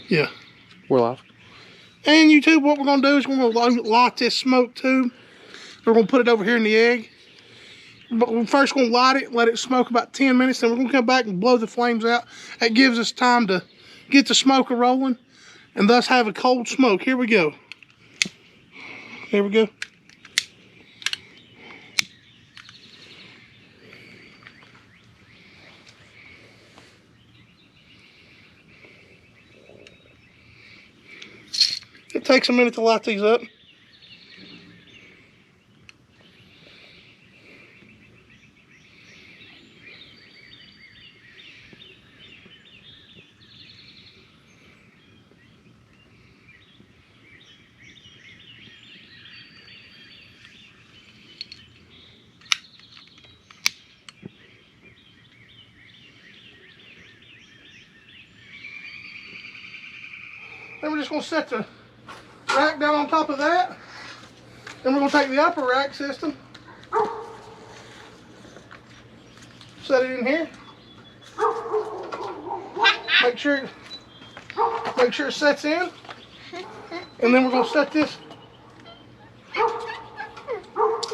Yeah. We're live. And YouTube, what we're going to do is we're going to light this smoke tube. We're going to put it over here in the egg. But we're first going to light it, let it smoke about 10 minutes. Then we're going to come back and blow the flames out. That gives us time to get the smoker rolling and thus have a cold smoke. Here we go. Here we go. It takes a minute to light these up. Then we're just going to set the rack down on top of that. Then we're going to take the upper rack system, set it in here. Make sure it sets in. And then we're going to set this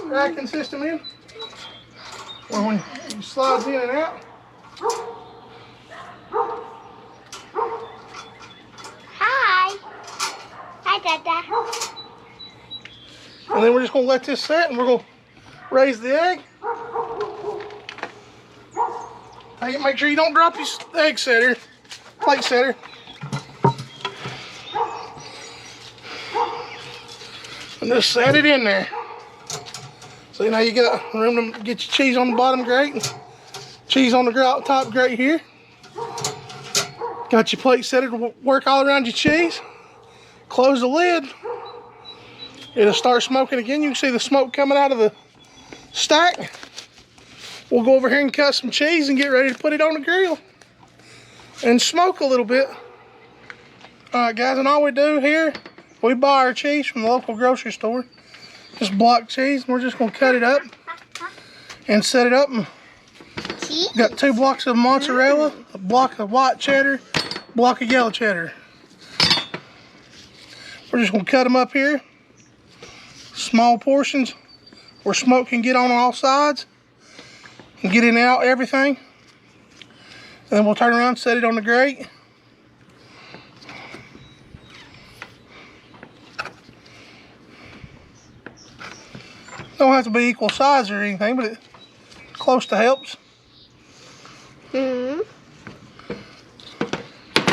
racking system in. When it slides in and out. Hi, Dada. And then we're just going to let this set and we're going to raise the egg. Make sure you don't drop your egg setter, plate setter. And just set it in there. So now you got room to get your cheese on the bottom grate and cheese on the top grate here. Got your plate setter to work all around your cheese. Close the lid. It'll start smoking again. You can see the smoke coming out of the stack. We'll go over here and cut some cheese and get ready to put it on the grill and smoke a little bit. All right, guys, and all we do here, we buy our cheese from the local grocery store. Just block cheese. We're just gonna cut it up and set it up. And got 2 blocks of mozzarella, a block of white cheddar, a block of yellow cheddar. We're just gonna cut them up here, small portions where smoke can get on all sides and get in and out everything. And then we'll turn around and set it on the grate. Don't have to be equal size or anything, but it close to helps.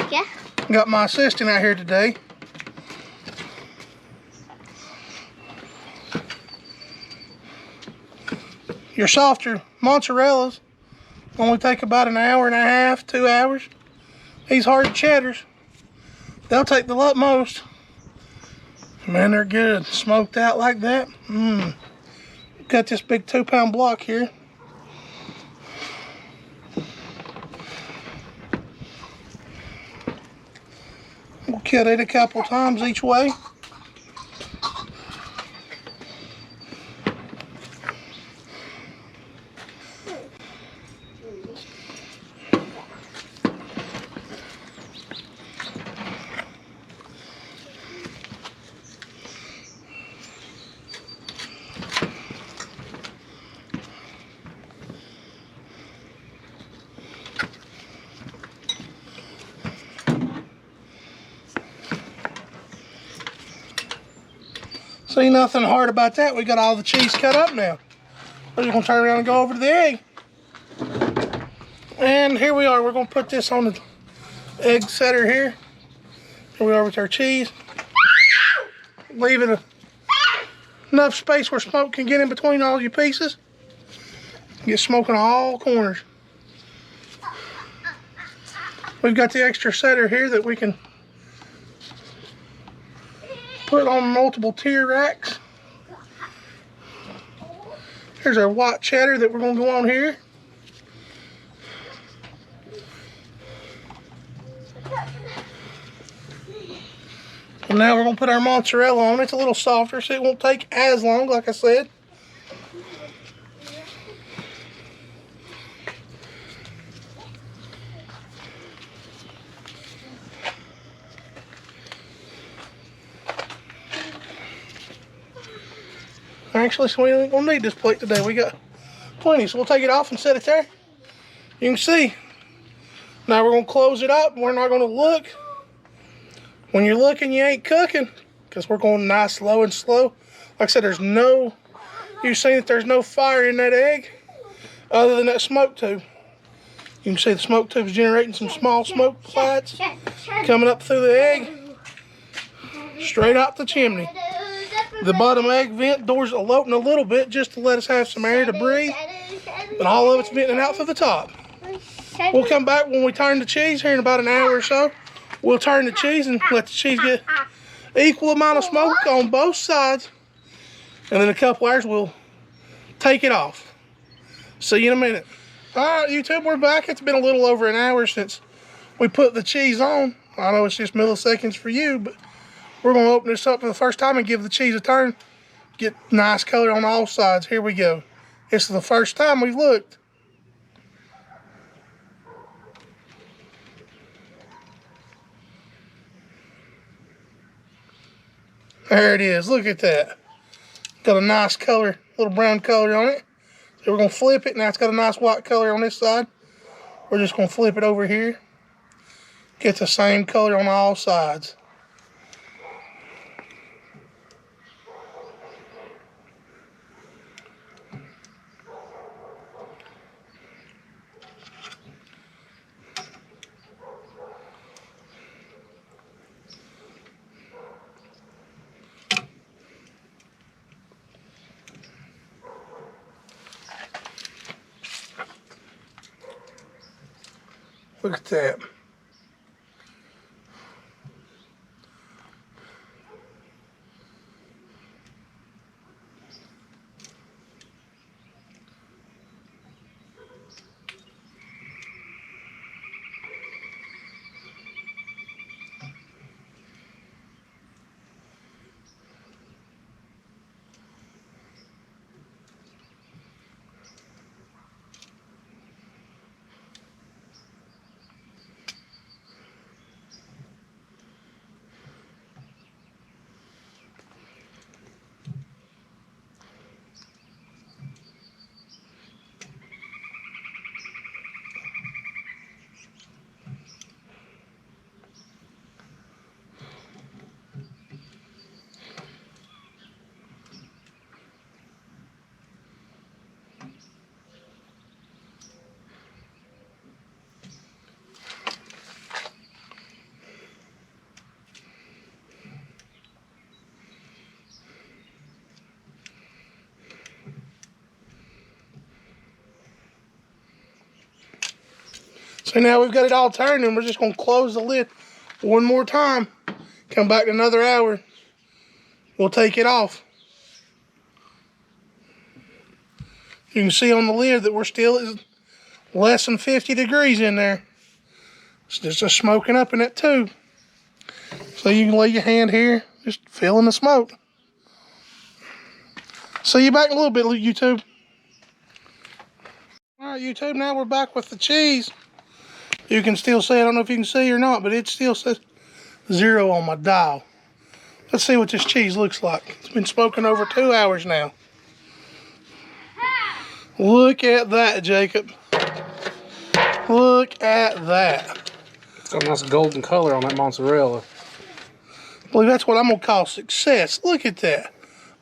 Yeah. Got my assistant out here today. Your softer mozzarellas only take about an hour and a half, 2 hours. These hard cheddars, they'll take the utmost. Man, they're good. Smoked out like that. Got this big 2-pound block here. We'll cut it a couple times each way. See, nothing hard about that. We got all the cheese cut up now. We're just gonna turn around and go over to the egg. And here we are. We're gonna put this on the egg setter here. Here we are with our cheese. Leave it enough space where smoke can get in between all your pieces. Get smoking all corners. We've got the extra setter here that we can put on multiple tier racks. Here's our white cheddar that we're going to go on here. And now we're going to put our mozzarella on. It's a little softer, so it won't take as long, like I said. Actually, so we ain't gonna need this plate today. We got plenty, so we'll take it off and set it there. You can see. Now we're gonna close it up. We're not gonna look. When you're looking, you ain't cooking, because we're going nice, slow and slow. Like I said, you've seen that there's no fire in that egg, other than that smoke tube. You can see the smoke tube is generating some small smoke flats coming up through the egg, straight out the chimney. The bottom egg vent doors are open a little bit just to let us have some air to breathe, but all of it's venting out through the top. We'll come back when we turn the cheese here in about an hour or so. We'll turn the cheese and let the cheese get equal amount of smoke on both sides, and then in a couple hours we'll take it off. See you in a minute. Alright YouTube, we're back. It's been a little over an hour since we put the cheese on. I know it's just milliseconds for you, but we're going to open this up for the first time and give the cheese a turn. Get nice color on all sides. Here we go. This is the first time we've looked. There it is. Look at that. Got a nice color, little brown color on it. So we're going to flip it. Now it's got a nice white color on this side. We're just going to flip it over here. Get the same color on all sides. Look at that. So now we've got it all turned, and we're just going to close the lid one more time. Come back in another hour. We'll take it off. You can see on the lid that we're still at less than 50 degrees in there. It's just smoking up in that tube. So you can lay your hand here, just feeling the smoke. See you back in a little bit, YouTube. All right, YouTube, now we're back with the cheese. You can still see, I don't know if you can see or not, but it still says 0 on my dial. Let's see what this cheese looks like. It's been smoking over 2 hours now. Look at that, Jacob. Look at that. It's got a nice golden color on that mozzarella. I believe that's what I'm going to call success. Look at that.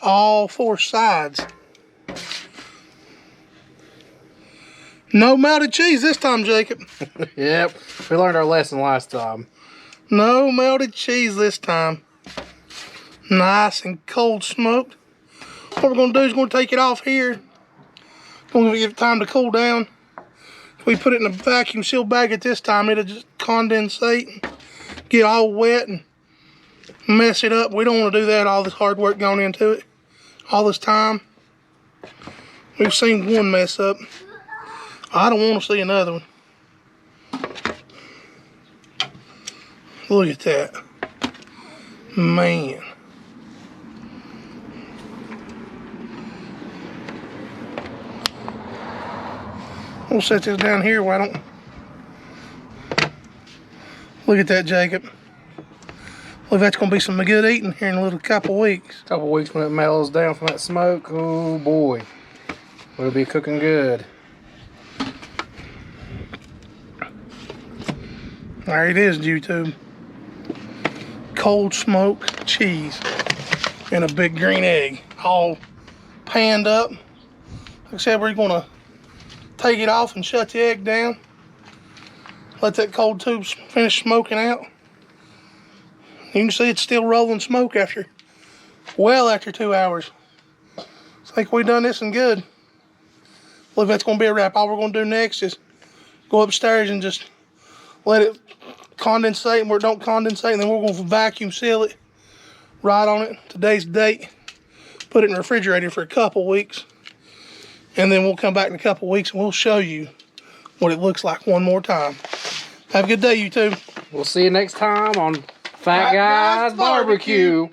All 4 sides. No melted cheese this time, Jacob. Yep, we learned our lesson last time. No melted cheese this time. Nice and cold smoked. What we're going to do is we're going to take it off here. We're going to give it time to cool down. If we put it in a vacuum sealed bag at this time, it'll just condensate, get all wet and mess it up. We don't want to do that, all this hard work going into it. All this time. We've seen one mess up. I don't want to see another one. Look at that. Man. We'll set this down here. Why don't... Look at that, Jacob. Well, that's going to be some good eating here in a little couple weeks. Couple weeks when it mellows down from that smoke, oh boy, we'll be cooking good. There it is, YouTube. Cold smoked cheese and a big green egg, all panned up. Like I said, we're going to take it off and shut the egg down. Let that cold tube finish smoking out. You can see it's still rolling smoke after 2 hours. I think we've done this and good. Well, that's going to be a wrap. All we're going to do next is go upstairs and just let it condensate, and where it don't condensate, and then we're going to vacuum seal it, write on it today's date, put it in the refrigerator for a couple weeks, and then we'll come back in a couple weeks and we'll show you what it looks like one more time. Have a good day, YouTube. We'll see you next time on Fat Guys Barbecue.